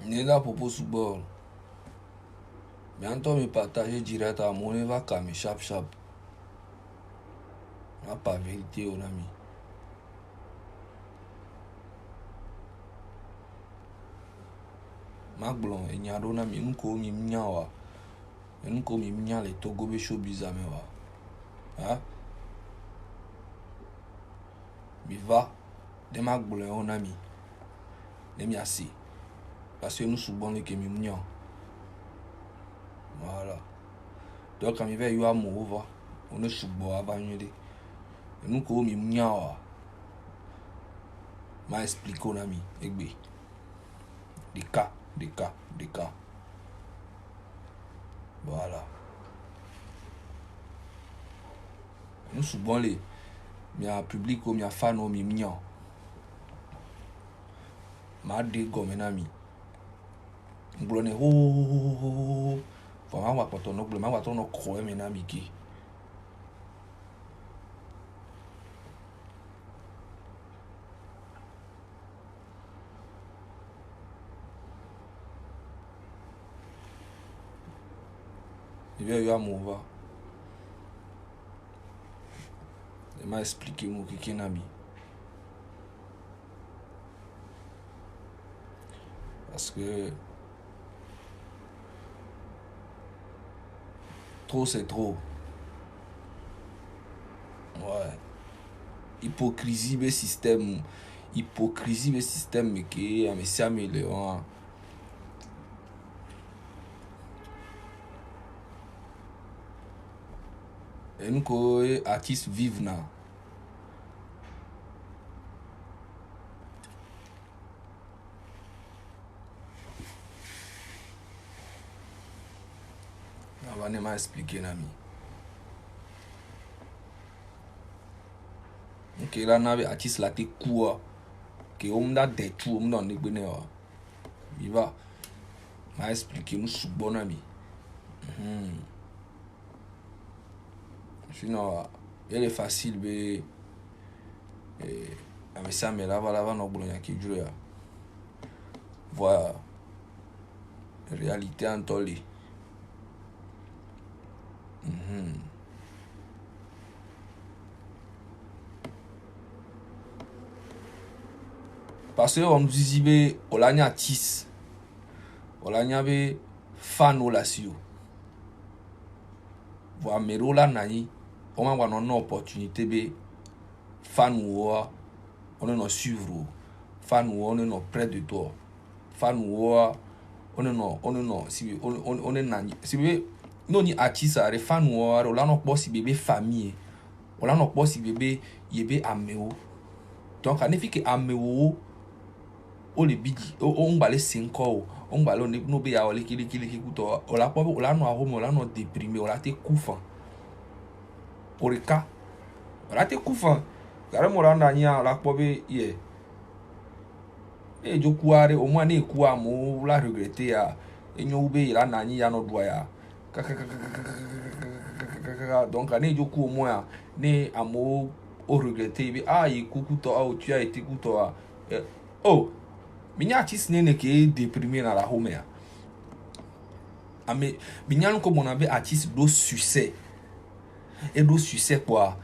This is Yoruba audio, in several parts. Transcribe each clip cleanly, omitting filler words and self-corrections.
N'est là pour football. Mais Anton me partager direct à mon va calmer chap. n'a pas vérité on ami. Maglon e nyado na mi nko mi mnyawa. Nko mi mnyale togo be show bizame wa. Ha? Mi va de maglon on ami. De mi assez. Parce que nous souvent que mi mnyan. Voilà. Donc quand mi va yo amour on est subo avanyede. Nko mi mnyawa. Ma explique on ami egbe. Des cas. Voilà. Nous souvent les mia public ou mia fan ou mi mignon. Ma de gomme nami. Nglone ho. Fama wa poto no gloma wa to no kroe me nami ki. Il y a mon va. Il m'a expliqué mon qui n'a mis. Parce que trop c'est trop. Ouais. Hypocrisie le système mais qui a mis ça mais le et nous que artistes vivent là. On va ne expliquer nami. Ok là on avait artiste là te quoi que on a des tout on dans les il va m'a expliquer nous sous bon ami. Sinon il est facile mais avec ça mais là no boulogne qui dure. Voilà. Réalité en tolé. Parce que on nous dit olanya artiste olanya be fan la sio voir mero la nani on va avoir une opportunité be fan ou on est no suivre fan ou on est no près de toi fan ou on est no si on est nani si non ni artiste are fan ou on la no boss bébé famille on la no boss bébé yebe ameo donc on est que ameo o le bigi on va les 5 ans on va no be ya ole kili kuto o la po o la no ahome o la no déprimé o la te kufa oreka o la te kufa gare mo la ndanya la po be ye e jokuare o mo na eku amu la regretter ya enyo be la nanyi ya no doa ya donc ane joku o mo ya ne amu o regretter be e kukuto tu as été kuto oh minya artiste nene que déprimé dans la home ya ame minya no comme on avait artiste do succès et do succès quoi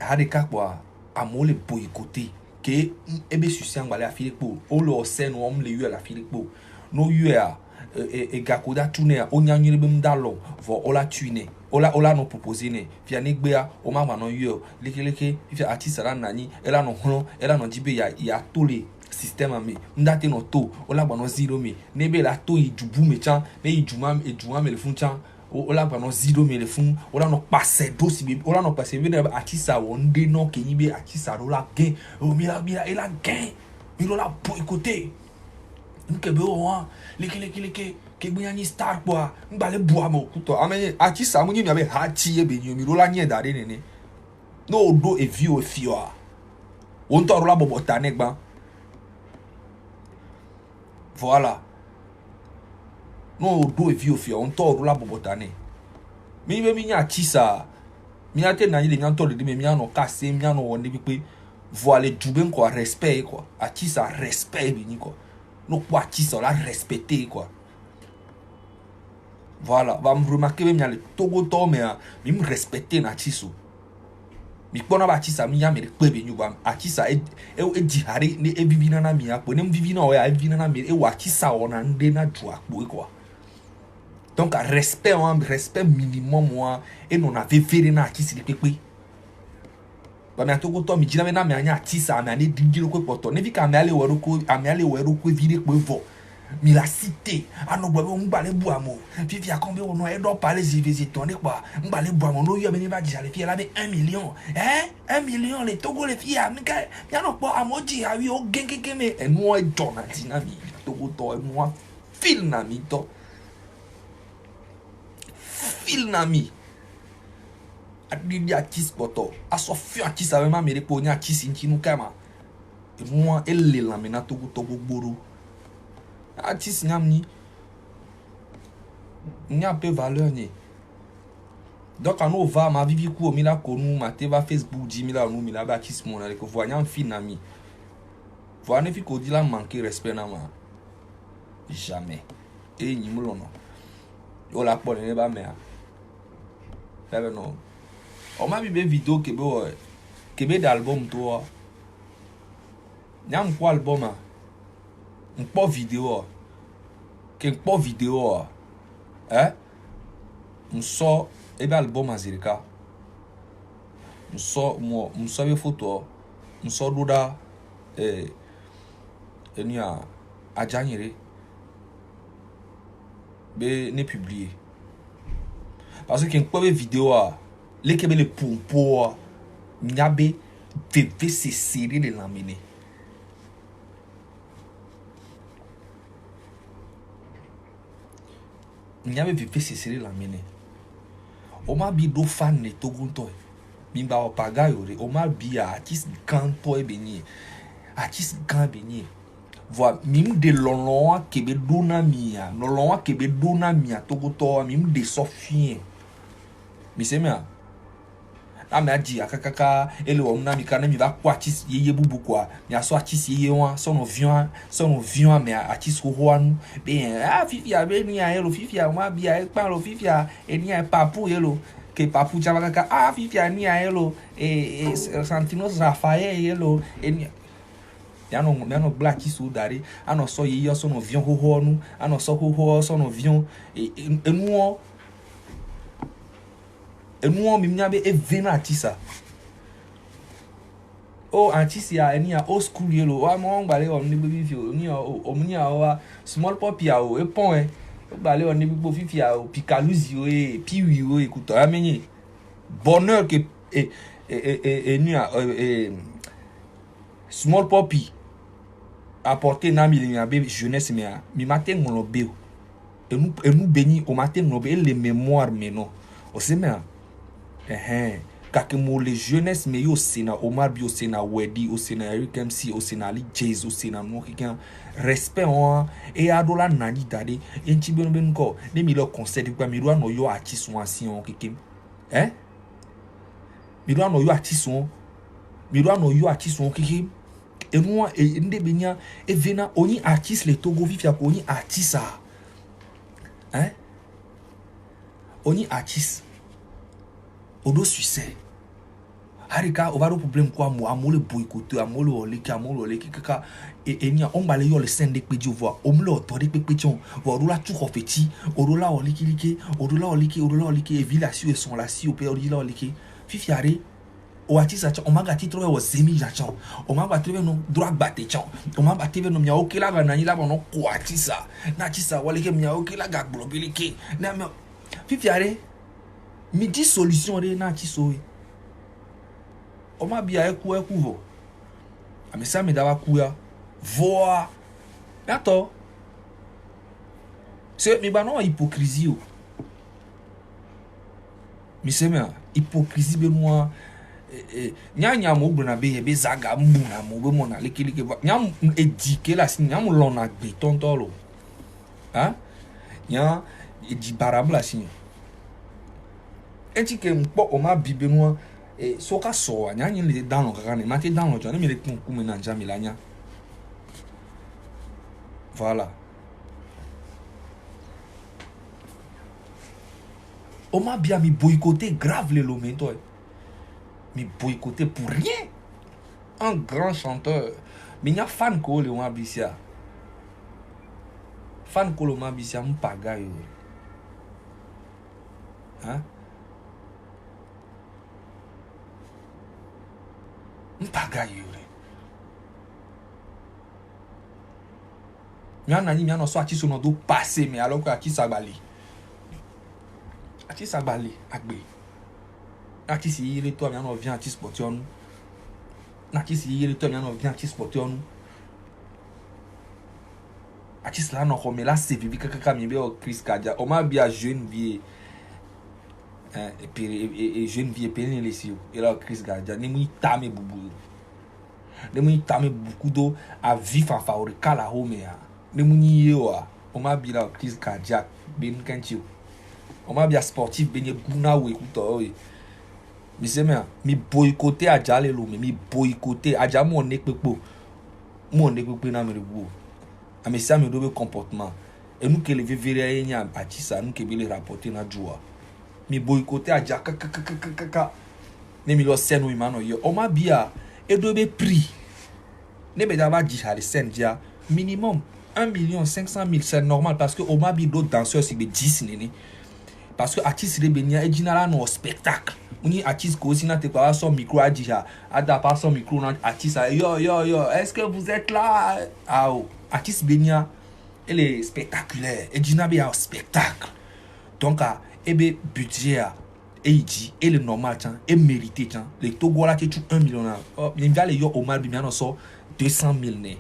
harika quoi amole boycotter que ebe succès ngale afile po o lo se no om le yu la afile po no yu ya e gakoda tune onya nyire bem dalo vo ola tune ola no proposer ne fia ne gbe a o ma no yu leke fia artiste la nani ela no hlo ela no jibe ya tole système ami ndate no to ola gba no zero me nebe la to ijubu me chan ne ejuma me le fun chan ola gba no zero me le fun ola no passe do si be ola no passe be na artiste won de no ke yibe artiste ola gain o mi la ela gain mi la boycotter nke be o leke ke gbe ni star kwa ngba le bua mo kuto ame artiste amunyi mi abe hachi e be ni mi rola nye dare nene no do e vi o fi o on to rola bobota negba. Voilà. Non, do vieux fia, on tord la bobotane. Mi be mi nya tisa. Mi ate na yile nyanto de mi nya no kase, mi no wonde bi pe. Voilà, djube ko respect quoi. Atisa respect bi ni quoi. no quoi artiste la respecter quoi. Voilà, va me remarquer même le Togo to mais me respecter na artiste. Mi kpona ba artiste mi ya me pe be nyu ba artiste e di hare ne e vivi na mi akpo ne vivi na o ya vivi na mi e wa artiste o na nde na ju akpo quoi. Donc respect minimum moi et non avait fait na artiste de pepe. Ba mi Togo to mi jina me na me anya artiste a me ani dingiro ko poto ne vi ka me ale wero ko vire ko vo. Mi la cité ano gbo ngbale bu amo fifi akombe ono e do parler ziviziton ne quoi ngbale bu amo no yo me ni ba jale fi la be 1 million 1 million les Togo les filles mi ka mi ano po amoji awi o gengenge me e no e jona tina mi Togo to e no fil na mi to fil na mi adidi artiste poto aso fi artiste ave ma mere po ni artiste ntinu kama e mo ele la me na Togo gboro artiste n'y a peu valeur ni. Donc on va ma vivi ko mi la konu ma te va Facebook 10 000 nous mi la ba artiste mon que voyant fin ami. Voyant ne fi ko di la manquer respect na ma. Jamais. Et ni mo lono. Yo la pole ne ba me a. Bebe no. On m'a vu vidéo que be d'album toi. Nyam quoi album a? Un po vidéo que po vidéo hein on sort e be album azirika on sort be photo on sort doda ni a January be ne publier parce que po be vidéo les que be le pompo nyabe vv se serrer les laminé. Il y avait fait cesser la mine. On m'a dit do fan ne Togo to. Bimba o pagayo re. On m'a dit artiste canto e beni. Artiste can beni. Voilà, mim de lolon kebe dona mia. Lolon kebe dona mia Togo to mim de sofien. Mi se mea. Na me adi akakaka ele o na mi kana mi va kwa artiste yeye bubu kwa. Mi aso artiste yeye wa son vion me artiste ho anu. Be fifi a be ni a elo fifi a ma bi a pa lo fifi a ni a papu elo ke papu java kaka fifi a ni a elo Santinos Rafael elo ni ya no black isu dari ano so yeye so no vion ho anu ano so ho so no vion enu mi nyabe e vena artista o artist ya eni ya old school yelo wa mo ngbale o ni bibi fi o ni o mu ni a small pop ya o e pon e ngbale o ni bibo fifi ya o Picaluzi o piwi o ekuto amenye bonheur que ni a small pop apporter na mi ya be jeunesse mi matin ngolo be enu beni o matin ngolo be les mémoires meno o se me kakemo les jeunesse mais yo sena Omar Bi, sena Wedi, sena Eric MC, sena Ali Jazz, sena no quelqu'un respect on et adola nani dade enti ben ko ne mi lo concert kwa mi ro no yo artiste on asi on kekem mi ro no yo artiste on kekem et moi et nde benya e vena oni artiste le Togo vivia ko oni artiste oni artiste odo succès harika ovaro problème quoi mo amole boycotté amole oleki kaka et ni on bale yo le sende pe di voir o mlo to de pe tion vo rola tu khofeti orola oliki e villa si e son la si o pe orila oliki fifiare o artiste a on maga titre o zemi ja chan o maga trive no droit batte chan o maga trive no mia okela ga nani la bono ko artiste na artiste wale ke mia okela ga globiliki na me fifiare mi di solution de na kiso o ma bia eku vo amesa me dava kuya voa dato c'est mi ba no hypocrisie o mi se me hypocrisie be moi nyanya mo gbona be zaga mbuna mo be mo na lekilike nyam edike la si nyam lona gbe tontolo nya edi barabla si enti ke mpo o ma bibe no so ka so anya nyi le download kaka ne mate download jo ne mi le kun ku me na nja milanya Voilà. On m'a bien mis boycotter grave les lomés, toi. Mais boycotter pour rien. Un grand chanteur. Mais il y a fan ko le Mabisia. Fan ko le Mabisia m'paga yo. Hein? M'paga yo. Mia nani mia no so artiste no do passer mais alors que artiste agbali. Artiste agbali agbe. Artiste yire toi mia no vient artiste porter nous. Artiste yire toi mia no vient artiste porter nous. Artiste là no ko me la c'est bibi kaka mi be o Chris Kadia. O ma bia jeune vie et puis jeune vie peine les si et là Chris Kadia ni mu tame bubu. Ni mu tame beaucoup d'eau à vif en favori kala home ya. Ni mu ni yo a. O ma bia Chris Kadia ben kanti. On m'a bien sportif benye guna ou écoute oui mais c'est bien mi boycotter adja le mais mi boycotter adja mon ekpepo na me rebu a me ça me dobe comportement et nous que le vivre nya atisa nous que bi le rapporter na joie mi boycotter adja kaka ne mi lo sen ou imano yo on m'a bien et dobe prix ne be daba di hali sen dia minimum 1,5 million c'est normal parce que on m'a bien d'autres danseurs si be 10 nene. Parce que artiste rebenia est généralement no spectacle. On y artiste aussi n'a pas son micro à dire ada pas son micro non artiste yo est-ce que vous êtes là ah artiste benia elle est spectaculaire et dinabe un spectacle. Donc ebe budget et dit et le normal tiens et mérité tiens les Togo là qui tu 1 million oh bien va les yo au mal bien so 200,000 né.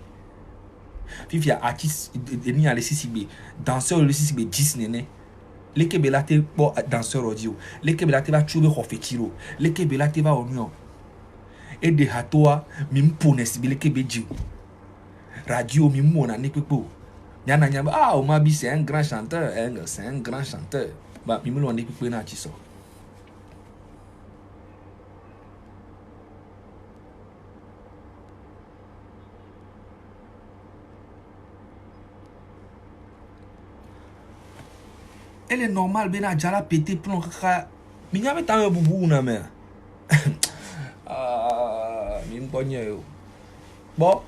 Fifia artiste ni aller CCB danseur le CCB 10 né. Les Kebelate pour danseur audio, les Kebelate va trouver refetiro, les Kebelate va oignon. Et de hatoa mim pone sibile Kebeji. Radio mim mona nepepo. Nyana nyamba ah o mabi c'est un grand chanteur, c'est un grand chanteur. Bah mim lo nepepo na tiso. Elle est normale, ben a déjà la pété plomb kaka. Mais n'y avait pas un boubou na mais. Ah, mim bonye yo. Bon,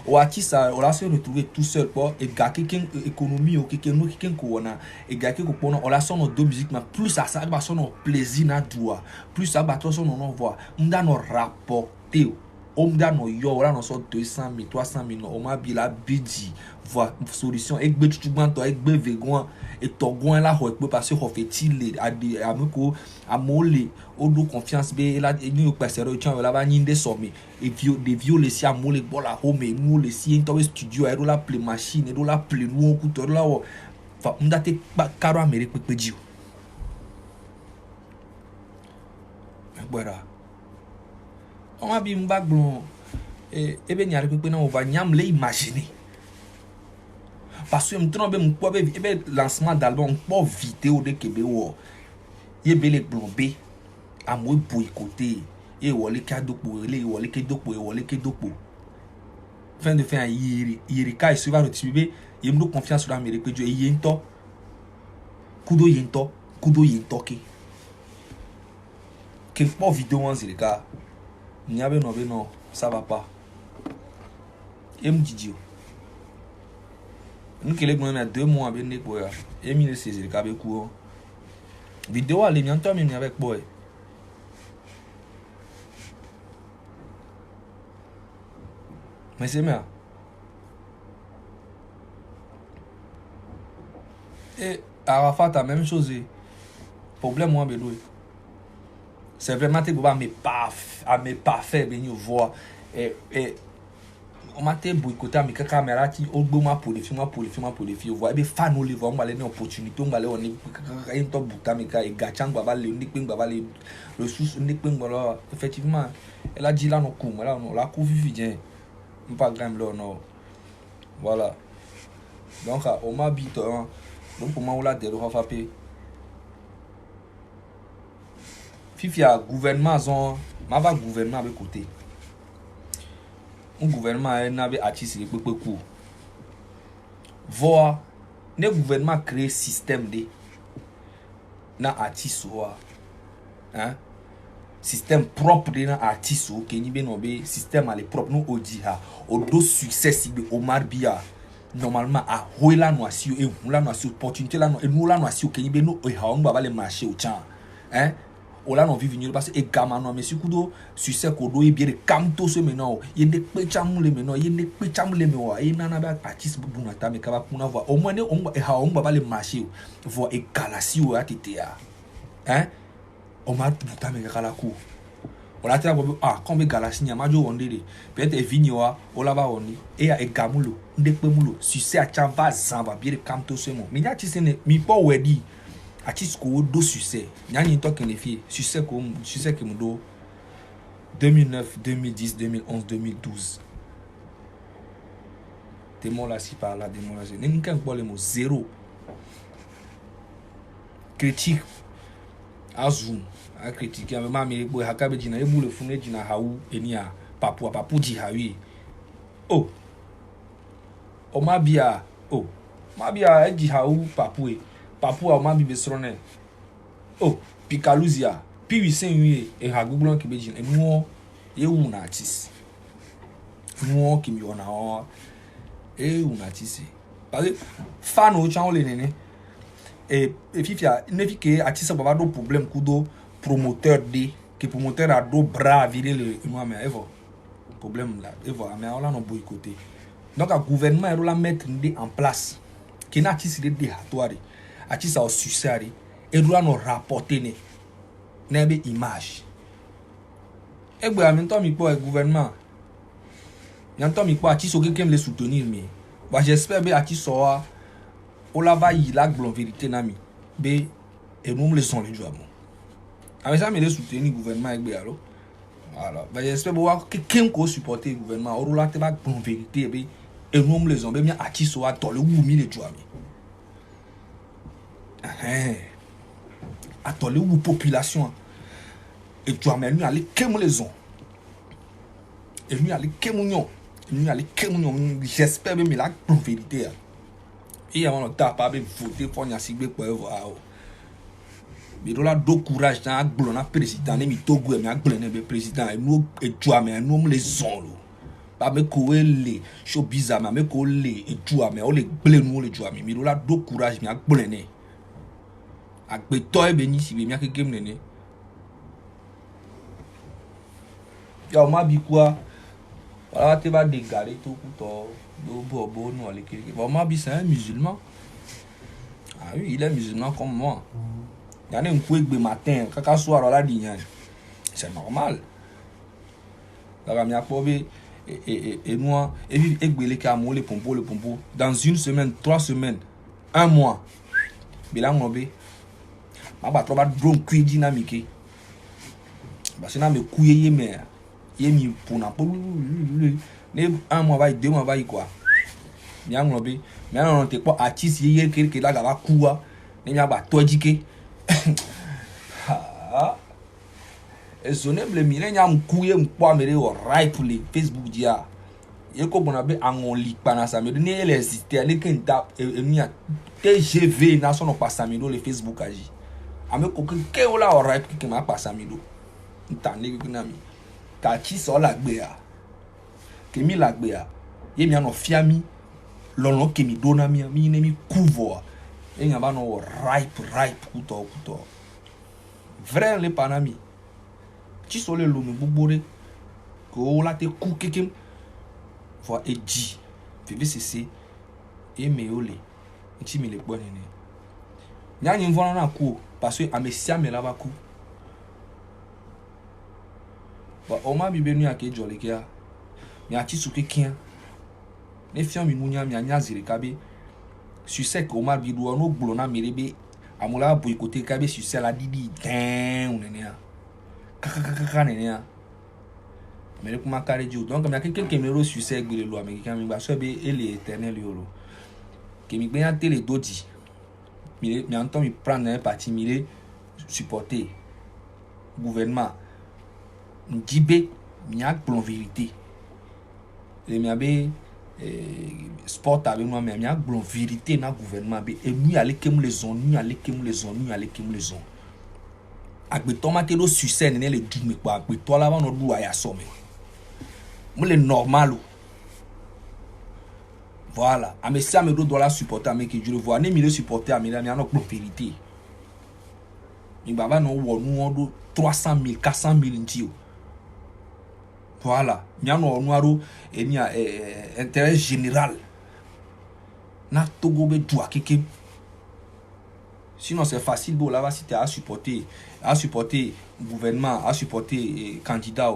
o artiste on l'a se retrouver tout seul bon et gars quelqu'un économie ou quelqu'un nous quelqu'un ko na et gars qui ko pona on la son deux musiques mais plus ça va son plaisir na joie. Plus ça va trop son on voit. M'da no rapporter. On da no yo là no so 200,000 300,000 on m'a bi la bidi voir solution et gbe tu banto et gbe vegon et togon là ho parce que ho fait il a ameko amole odo confiance be là ni o pese ro chan là ba nyinde somme et des violer si amole bola home nous le si into studio et la play machine et la play nous couteau là fa ndate karo amere pepeji voilà. On a bien bac bon et ben y a repris on va nyam les imaginer parce que me trompe me quoi ben lancement d'album pas vidéo de Québec wo y belé blobé à moi boycotter et wole cadeau pour les wole kedopo fin de fin yiri kai se va retirer y me confiance sur l'Amérique que Dieu yento kudo ke pas vidéo en zirika. Niabe non, ça va pas. Et me dit nous qui les a 2 mois avec les boys. Et me laisse les cabes courant. Vidéo aller bien toi même avec boy. Mais c'est bien. Et Arafat a même chose. Problème moi bédoué. C'est vraiment que mais pas fait venir voir et on m'a été boycotté mais caméra qui au bout pour les filles voir et fan nous les voir on va les opportunité on va les on est top bouta mais et gachang baba le nick baba les ressources nick voilà effectivement elle a dit là non coup là non la coup vivien pas grand là non voilà donc on m'a bité donc pour moi on l'a déroulé frapper Fifia gouvernement zon ma va gouvernement avec côté un gouvernement n'avait artiste pepeku voir le gouvernement créer système de na artiste hein système propre de na artiste que ni be no be système ale propre no odi ha o do succès de Omar Bia normalement a hoila no asio e hula no asio opportunité la no e hula no asio que ni be no e ha on ba le marché o chan hein o la no vive ni parce e gama no mais kudo succès ko do e bien kamto so maintenant ye de pe chamu le maintenant ye de pe chamu le me wa e nana ba artiste bu na ta me ka ba kuna voir au moins ne on e ha on ba le marché voir e galasio a titea hein Omar puta me kala ku ola tira bo comme galaxy nya majo wondere peut-être vini wa ola ba woni e ya e gamulo ndekpe mulo succès a chava zamba bi kamto semo mi nya tise ne mi po wedi a tisko do succès nya ni to ken fi succès que mu do 2009 2010 2011 2012 témoin là si par là démon là ne nkan po le mo zéro critique azum a critique ya ma mi boy hakabe jina e mule fune jina hawu enia papu ji hawi oh o ma bia e ji hawu papu o ma bi besrone oh pikaluzia pi senwi e ha google ke be jina enu e wu na artist enu ki mi ona o e wu na artist parce fan o chan o le nene et fifia ne fi que artiste ba do problème kudo promoteur de que promoteur a do bras virer le moi mais evo problème là evo mais on l'a non boycotté donc le gouvernement doit la mettre en place qui n'a artiste de déhatoire artiste au succès et doit nous rapporter ne image et ben en même temps mi pour le gouvernement en même temps mi pour artiste qui aime les soutenir mais bah j'espère bien artiste soit on la va y la vérité nami be et nous le son le job avec ça me les soutenir gouvernement avec alors voilà bah j'espère voir quelqu'un qui supporter le gouvernement on la te va bon vérité be et nous les on be bien artiste soit dans le 1000 le job à dans le population et tu amènes nous aller que les on et nous aller que nous j'espère bien la bon vérité et avant le temps pas voter pour n'y assigner pour voir mais là do courage dans glona président ne mi togo mais glona be président et nous et tu mais nous les on lo pas me ko le show bizarre mais ko le et tu mais on les blé nous les tu mais là do courage mais glona agbe to e beni si be mi akeke mnene ya o ma bi kwa voilà tu vas dégaler tout pour Bobo nous aller quelque bon ma c'est un musulman ah oui il est musulman comme moi il y a un coup de matin kaka soir là dit c'est normal la mi apobe et moi et gbele ka mo le pompo dans une semaine 3 semaines 1 mois bilan ngobe ma ba troba drone ku dynamique ba sina me kuye me yemi pour na ne 1 mois va 2 mois va quoi bien nglobe mais on te pas artiste yeye que là va kuwa ne nya ba tojike et zonable mi ne nya mkuye mpo amere o right pour les Facebook dia yeko bonabe angoli pana sa me ne les exister les kenta mi TGV na son pas samido le Facebook agi ame ko ke ola o right ki ma pas samido ntane ki na mi ka chi so la gbe a kemi la gbe a ye mi ano fiami lono kemi dona mi ne mi couvre e nya ba no ripe kuto vrai le panami chi so le lo mi bugbore ko la te ku kekem fo eji VVCC e me ole nti mi le gbo nene nya nyi mvo na ku parce que amesia me la ba ku ba o ma bi benu ake jole kia mi a chi su kekin ne fian mi munya mi anya zire kabe succès que Omar bi do no gbo na mirebe amula boycotté kabe succès la didi ten nene a kaka nene a mais le kuma carré dio donc mi a quelqu'un qui me ro succès gbele lo américain mi ba so be ele éternel yolo que mi gbe yan télé dodi mi entend mi prendre un parti mi supporter gouvernement Djibé, il y a une vérité. Les miabé, sport avec moi mais a glon vérité na gouvernement be et nous aller kem les zones nous aller kem les zones nous aller kem les zones agbe tomate do succès ne le du me quoi agbe to la ba no du aya so me mo le normal voilà a me ça me do doit la supporter mais que je le vois ne mi le supporter a me la mi no glon vérité mi baba no wo nu on 300,000 400,000 ntio voilà mi no noiro et mi a intérêt général na Togo be du akeke. Sinon c'est facile bon là-bas si tu as supporter gouvernement, à supporter candidat.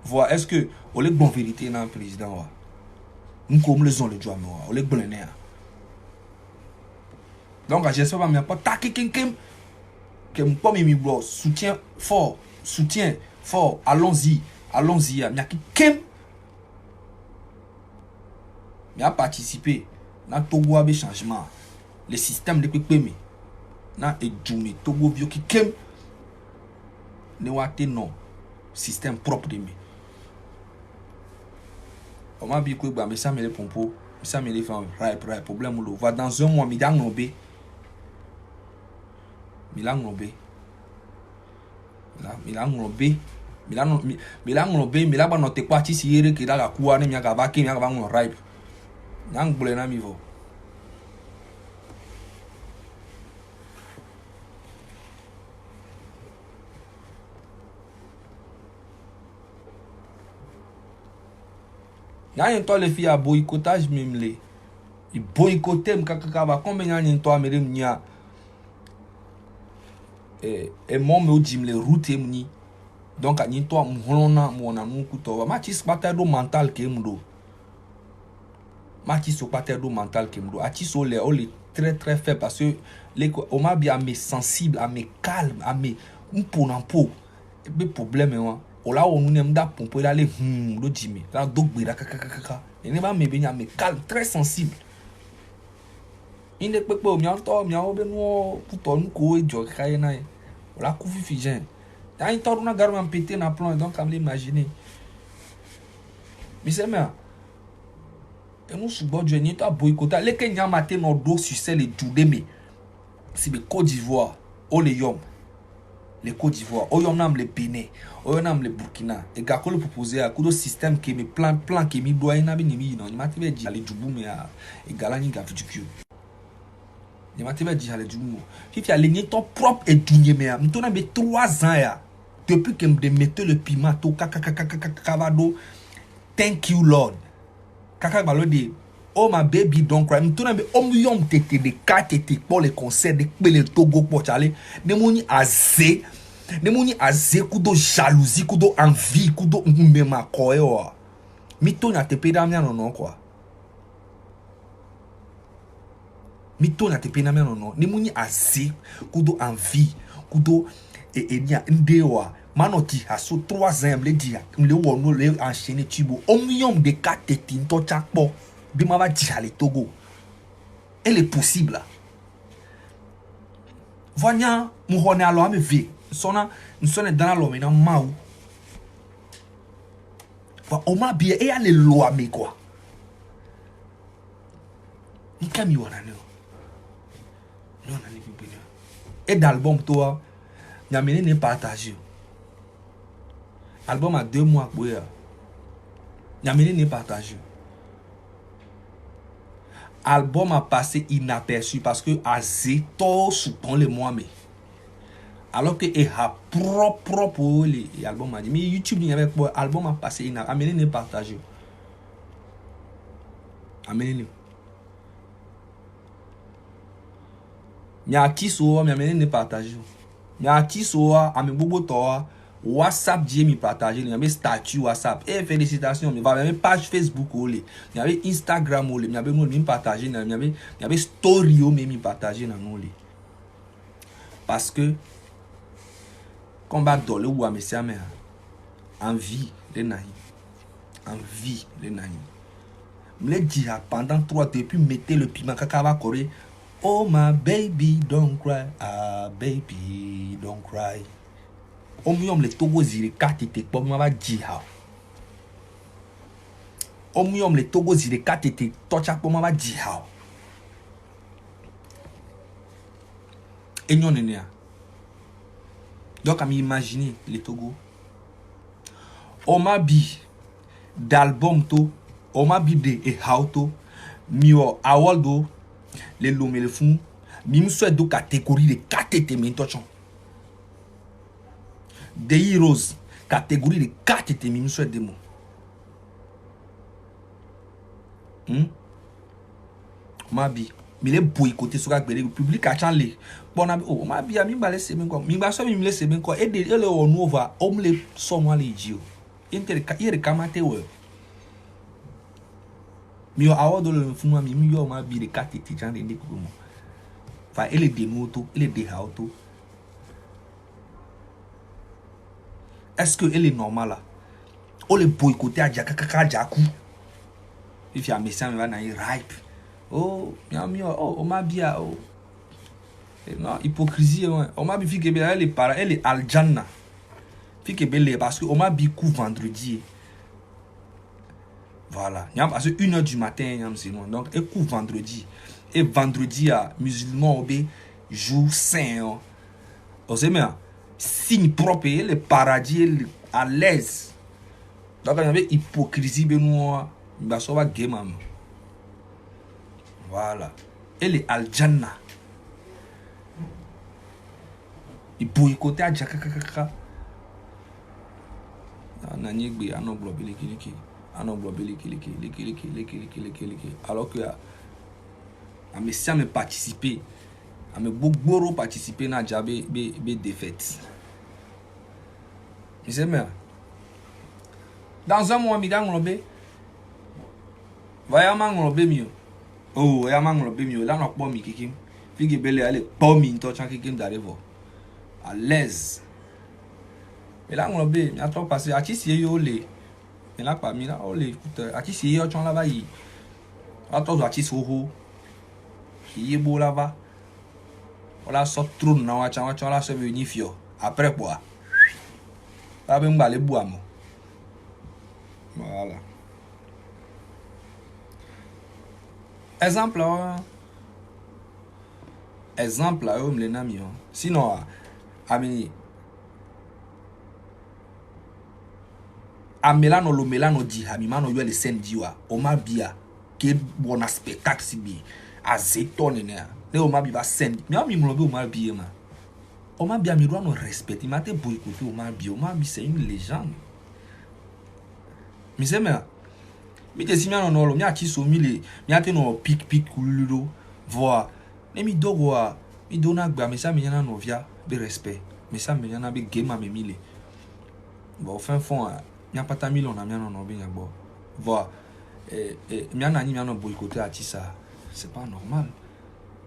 Voir est-ce que on les bonne vérité dans le président nous comme les ont le droit on les bonne né. Donc je sais pas mais pas ta kem que pas mi bro soutien fort allons-y mi kem mi a participé na Togo a changement le système de pépé na ejuni Togo vio ki kem ne wate non système propre de mi on m'a dit que bah mais ça me les pompo ça me les fait un problème lo va dans un mois mi lang nobe mi lang ba no te kwati si yere ki daga kuwa ne mi aga ba ki mi aga ba no ripe nang bule na mi vo Nyan to les filles à boycottage même les. Ils boycottaient m'kaka ba combien nyan to amere mnya. Et mon me dim les routes mni. Donc nyan to mholona mona nuku to. Ma tis patado mental ke mdo. Ma tis so patado mental ke mdo. Ati so les très très faible parce que les on m'a bien à mes sensible, à mes calme, à mes mponampo. Le problème moi ola onu nem da pompo ila le do jimi la dogbe da kaka et ne ba me benya me calme très sensible inde pepe o mi anto mi awo be no puto nu ko ejo kai na ola ku fifi gen ta into na garma pété na plan donc am l'imaginer mi se me et nous sous bord ni ta boycotter les Kenya matin no do succès les Djoudeme si be Côte d'Ivoire o le yom les Côte d'Ivoire, oyonam le Bénin, oyonam le Burkina, et gars le proposer à coup de système qui me plan qui me doit na bi ni mi non, ni matibe di ale dubu me a et galani ga fitu. Ni matibe di ale dubu. Fifi ale ni ton propre et dounier me a. M'tona be 3 ans ya. Depuis que me mettre le piment to kakado. Thank you Lord. Kaka balo de oh my baby don't cry. M'tona be omyom tete de tete pour les concerts de le Togo pour chaler. Ne moni azé. Ne moni azé kudo jalousie kudo envie kudo mbema koyo. Mito na te peda mia non quoi. Mito na te peda mia non. Ne moni azé kudo envie kudo nia ndewa. Manoti a so 3 ans me dia me wono le enchaîner tubo. Omyom de tete to chakpo. Bi ma va dire le Togo. Elle est possible là. Voyant muhone alo ame ve. Nsona dans l'homme na mau. Va o ma bien et ale lo ame quoi. Ni kami wana no. Non na ni bi. Et d'album toi, n'y a mené ne partager. Album a 2 mois boya. N'y a mené ne partager. Album a passé inaperçu parce que Azé tout soutient les mois mais alors que il a propre les album a dit mais YouTube n'y avait pas album a passé inaperçu amené ne partager amené ni artiste ou mi amené ne partager ni artiste ou ame bobo to WhatsApp dit mi partager il y avait statut WhatsApp et félicitations mais va même page Facebook il y avait Instagram il y avait nous mi partager il y avait story mais mi partager dans nous parce que combat dole ou amesi ame envie les naï envie les naï me dit pendant 3 depuis mettez le piment kakava coré oh my baby don't cry ah baby don't cry. Omyom le Togo ziri katite pour ma va dire Omium le Togo zile katete tocha pour ma dihao. Et non nene. Donc à m'imaginer les Togo. On m'a bi d'album to, on m'a bi de e hauto, mio awaldo, les lomé le fou, mi souhaite de catégorie de katete men tochon. De heroes, catégorie de katete mi souhaite de mots. Ma bi mi le boycotter sur le public a chanlé bon oh ma bi mi ba laisser ben quoi mi ba so mi laisser ben quoi et le on over on le so moi le dio inter ire kamate we mi o awo do le funu mi yo ma bi de carte ti jan de ko mo fa ele de moto ele de auto est-ce que elle est normale là on le boycotter a jakaka jaku if you are messing with na ripe oh oh ma bia oh non hypocrisie on m'a bi fi que elle est para elle est aljanna fi que belle parce que on m'a bi coup vendredi voilà parce que 1h du matin donc et coup vendredi et vendredi à musulman obé jour saint on sait mais signe propre le paradis à l'aise donc il y avait hypocrisie benoît bah ça va game am voilà elle est aljanna il boycotter à jakaka nani gbe anon globe leki anon globe leki alors que a messia me participer a me bogboro participer na jabe be défaite c'est mais dans un mois mi dans globe voyez ma globe mi oh ya ma globe mi là no po mi kikim figi bele ale po mi to chan kikim d'arriver à l'aise. Mais là, on a trop passé. À qui c'est yo les? Mais là, pas mis là, oh les écouteurs. À qui c'est yo, tu en là-bas, y. À toi, à qui c'est ho? Qui est beau là-bas? On la sort trop, non, on la se venir fio. Après quoi? Là, ben, on va aller boire, moi. Voilà. Exemple, là. Exemple, là, on me l'a mis. Sinon, ami amelano lo melano di hamimano yo le sendiwa o ma bia ke bona spectacle si bi azeton ne o ma bi ba send mi mo lo o ma bi ma o ma bia mi doit no respect il m'a te boycotter o ma bi c'est une légende mi se me mi te si mi no lo mi a ti so mi le mi a te no pic kululu voir ne mi dogo a mi dona gba mi sa mi na no via be respect mais ça me yana be game à me mille bon fin fond il n'y a pas ta mille on a bien non bien bon voilà il y en a ni bien boycotter à ça c'est pas normal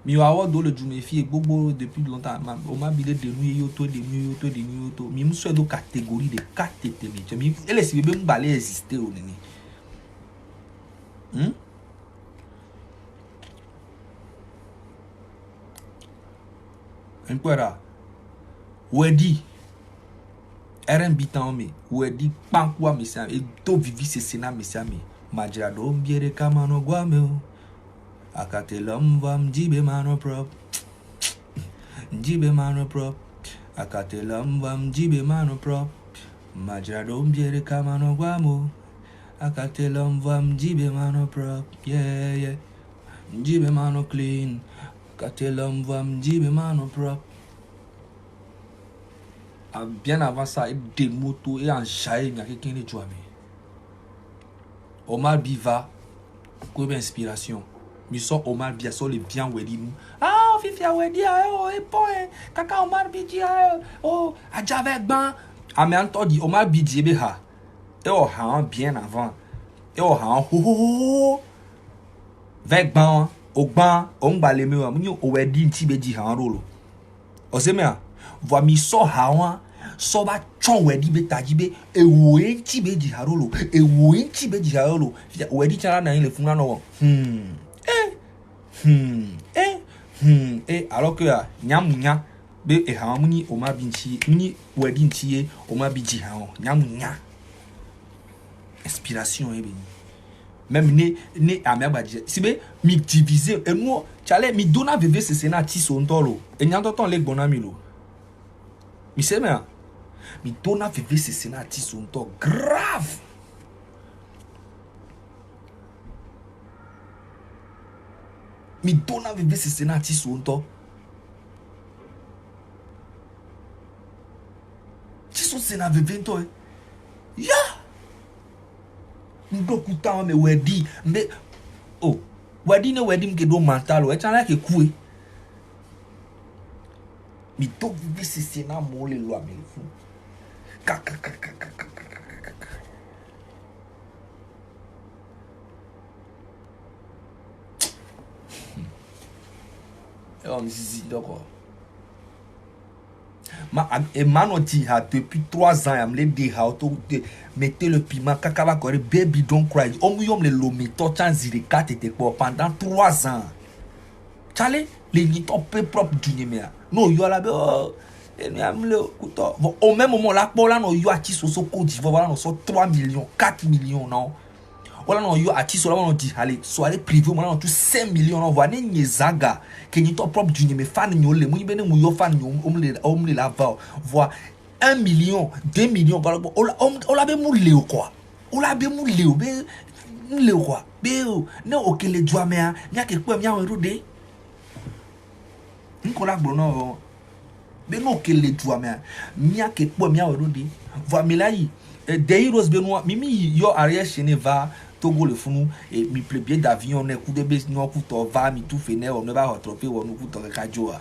mais il avoir dans le jumefi bobo depuis longtemps on m'a bilé de nuit yoto mais me soit de catégorie de KTT mais elle est bien balé exister au nene un peu là wedi RNB me wedi pankwa misa e to vivi se sena misa me majira do biere kama no gwame o akatelam vam jibe mano prop akatelam vam jibe mano prop majira do biere kama no gwamo akatelam vam jibe mano prop yeah jibe mano clean akatelam vam jibe mano prop. Bien avant ça, il des motos et en jaillit, il y a quelqu'un qui est joué. Omar Biva, comme inspiration. Mais ça, Omar Biva, ça, les bien wedi nous. Ah, Fifia wedi, oh, et point, kaka Omar Bidji, oh, a Javek ban. Ah, mais on t'a dit, Omar Bidji, beha. Et oh, han, bien avant. Et oh, han, ho. Vek ban, au ban, on va les meilleurs, on wedi, tibe di han rolo. O se mea, voa mi so hawa. So ba chon wedi be tajibe e wenti be di harolo e wenti be di harolo wedi chala na ile funa no alors que nyamunya be e ha muni o ma binchi muni wedi ntie o ma biji ha nyamunya inspiration e be même ne ameba si be mi diviser et nous chale mi dona veve ce sena ti sontolo et nyanto ton le bonamilo mi se me mi dona veve ce sena ti sonto grave mi dona veve ce sena ti sonto ti so sena veve to ya ndo kuta me wedi mbe oh wedi ne wedi mke do mental e chan ke kue mi to vive ce sena mo le lo me fu kaka oh mi si d'accord Manoti a depuis 3 ans, il me dit mettez le piment, kakava kore, baby don't cry. Omuyom le lomi, tochan zirika tete pendant 3 ans. Chale, les nitons peu propre du numéro. Non, yo la be, au même moment là, pour là, no yo a qui so Côte d'Ivoire, voilà, no so 3 millions, 4 millions, non. Voilà, non, yo a qui so là, on dit, allez, soirée privée, on a tout 5 millions, on voit, ni zaga. Que ni ton propre du fan nyole mu bene mu yo fan omle la va voir 1 million 2 millions on la be mu leo quoi on la be mu leo be leo quoi be ne okele dua me a nya ke pe mi awon rode nko la gbo no be no okele dua me a nya ke pe mi awon rode voir mi la yi de Heroes Benoît mimi yo arrière chaîne va Togo le funu et mi plebie d'avion ne coup de bes no coup to va mi tout fene on ne va retrouver on nous coup to radio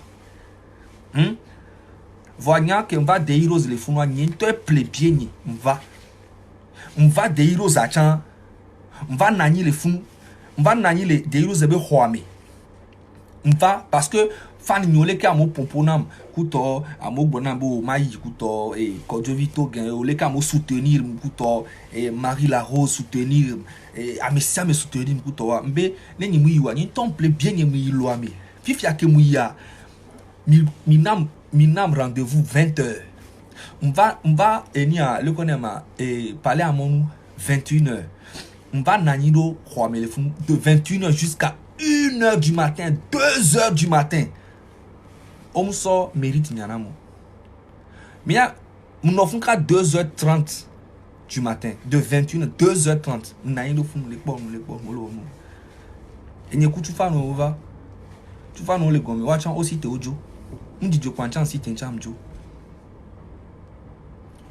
voyant que on va de Heroes le funu ni to plebie ni on va de Heroes a chan on va nani le funu on va nani le de Heroes be hoame on va parce que fan nyole ka mo pomponam kuto amo bonambo mayi kuto et Kodjovito gen ole ka mo soutenir kuto et Marie la Rose soutenir et Amesia me soutenir kuto mbe ne ni muyiwa ni temple bien ni muyilo mi fifia ke muya minam rendez-vous 20h on va enia le connama et parler à mon 21h on va nanido khoame le fun de 21h jusqu'à 1h du matin 2h du matin on sort mérite nyanamo mais on offre qu'à 2h30 du matin de 21h 2h30 nanido fun le bon et ni kutu fa no va tu fa no le gomme watch aussi te ojo on dit jo kwanchan si tencham jo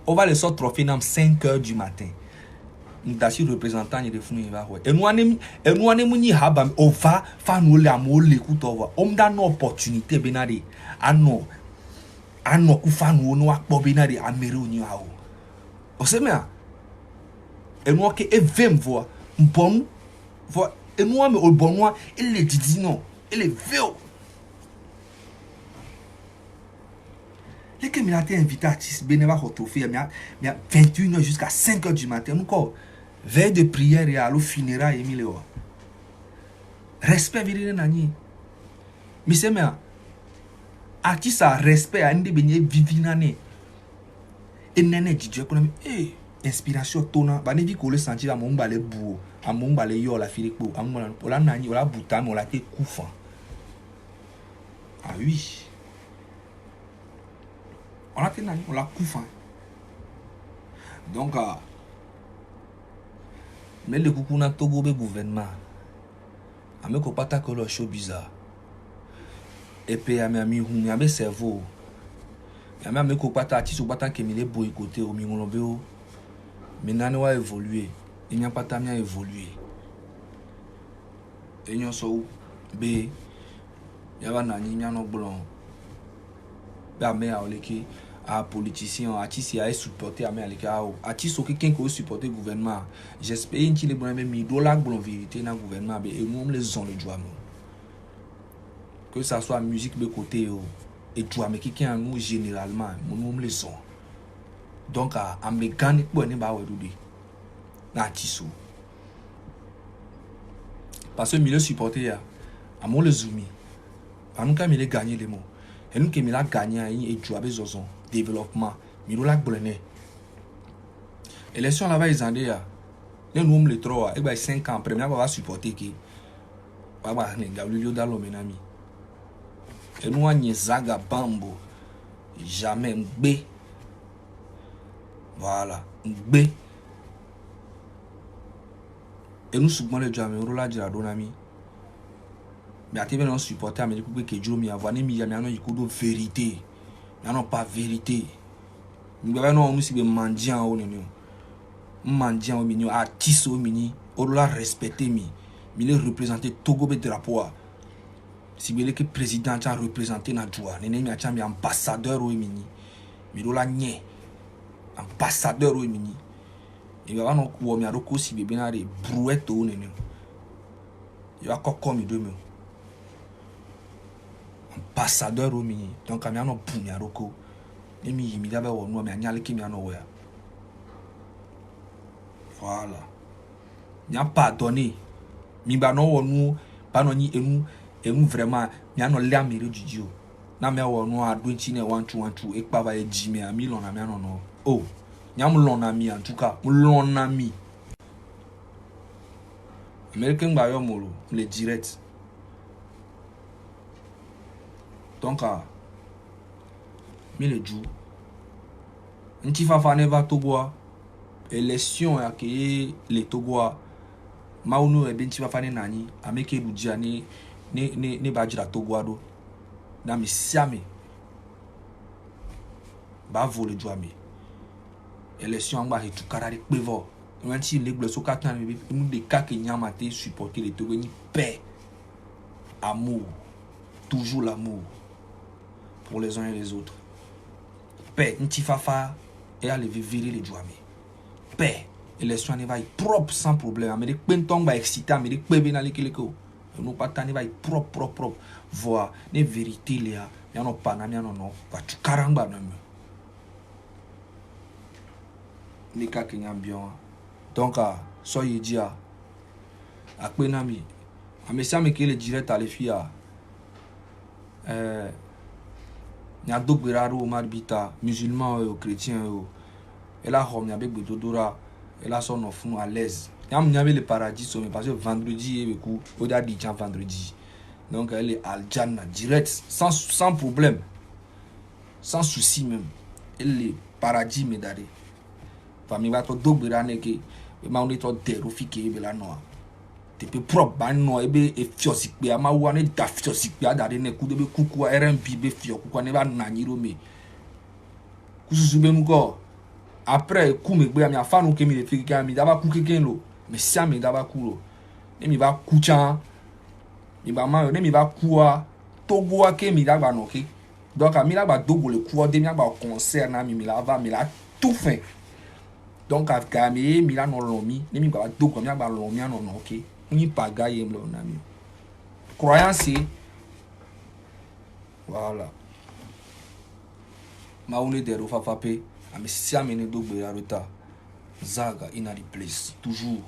on va le sort trophée nam 5h du matin ndashi représentant ni de funu va et nous anem ni haba on va fa no le amole kuto on da no opportunité benade ano ku fa no no akpo benade amere oni awo o se me a et nous que evem voix bon voix et nous me o bon il le dit non il est vieux les que m'a été invité artiste beneva retrouver mais 21h jusqu'à 5h du matin nous quoi veille de prière et à l'eau funérailles Emilio respect viril nani mais c'est mais artiste a respect à indi benye vivinane et nene DJ pour inspiration tona ba ne vi ko le sentir à mon balé bou à mon balé yo la filipo à mon la nani la buta mon la te koufan ah oui on a tenu on la koufan donc mais le coucou na Togo be gouvernement ame ko pata ko lo show bizarre et puis ami humi ame cerveau ame ko pata ti so pata kemile boy côté o mi ngolombe o maintenant wa évoluer il n'y a pas tamia évoluer et nyo so be ya ba nani nya no blon ba me a oleki à politicien artiste a supporter américain artiste quelqu'un qui supporter gouvernement j'espère qu'il est bon même $1 bon vérité dans gouvernement et nous les on le joie que ça soit musique de côté et joie mais quelqu'un nous généralement nous les son donc à mécanique bon ne ba wedudi na artiste parce que milieu supporter à mon le zoomi à nous quand il gagner les mots et nous qui il a gagné et joie besoin développement mirola blene élection là-bas ils en les nous les trois et ben 5 ans après on va supporter qui baba ne Gabriel Dalo menami et nous on zaga bambo jamais ngbe voilà ngbe et nous souvent les jamais on la dira donami mais à tv non supporter mais depuis que Joe mi avoir ni mi non ikodo vérité non pas vérité mi baba non on si be mendiant o ne mendiant o mini artiste o mini on la respecter mi le représenter Togo be drapeau si bele que président a représenté na joie nene mi a mi ambassadeur o mini mi do la nye ambassadeur o mini et baba non ko mi a roko si bebe na re brouette o nene il va kokko mi do mi ambassadeur o mini donc ami ano bu mi a roko et mi dabe wo no mi anyale ki mi ano wo ya voilà mi a pardonné mi ba no wo no ba no ni enu vraiment mi ano le amere juju na me wo no adwenti na 1 e pa ba e jimi a mi lo na mi ano no oh nyam lo na mi en tout cas lo na mi American ba yo molo le direct donc mi le jou nti fa ne va Togo élection ya ke le Togo mauno e benti fa ne nani ameke budia ne bajira Togo do na mi siame ba vole joami élection ngba hetu karari pevo nti le gble so katan mi nous de ka ke nyama te supporter le Togo ni paix amour toujours l'amour pour les uns et les autres paix nti fafa et aller vivre les joami paix élection ne va propre sans problème mais de penton ba excité mais de pebe na lekeko nous pas tani va propre voir les vérités là ya no pa na no va tu karangba no ni ka kenya bien donc soyez dia akpenami amesa me que le direct à les filles nya dogberaru marbita musulman ou chrétien et là on a avec dodora et là son fond à l'aise yam nya le paradis mais parce que vendredi et coup au dadi tiens vendredi donc elle est al janna direct sans problème sans souci même elle est paradis me dare famille va to dogberane ke ma on to dero fike be la no te pe prop ban no ebe e fiosikpe ama wa ne da fiosikpe adare ne ku de be kuku RMP be fio kuku ne ba nanyiro me kususu be nuko après ku me gbe ami afanu ke mi le fike ami da ba ku keken lo me sia me da ba ku lo ne mi ba ku chan mi ba ma ne mi ba ku a Togo a ke mi da ba no ke donc ami la ba dogo le ku de mi ba concert na mi la va mi la tout fait donc à mi la no lomi ne mi ba dogo mi ba lomi no no ok ni pagaille lo na mi croyance voilà ma on est de fa pe ami si amene dogbe ya reta zaga in a place toujours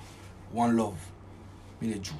one love mi le jou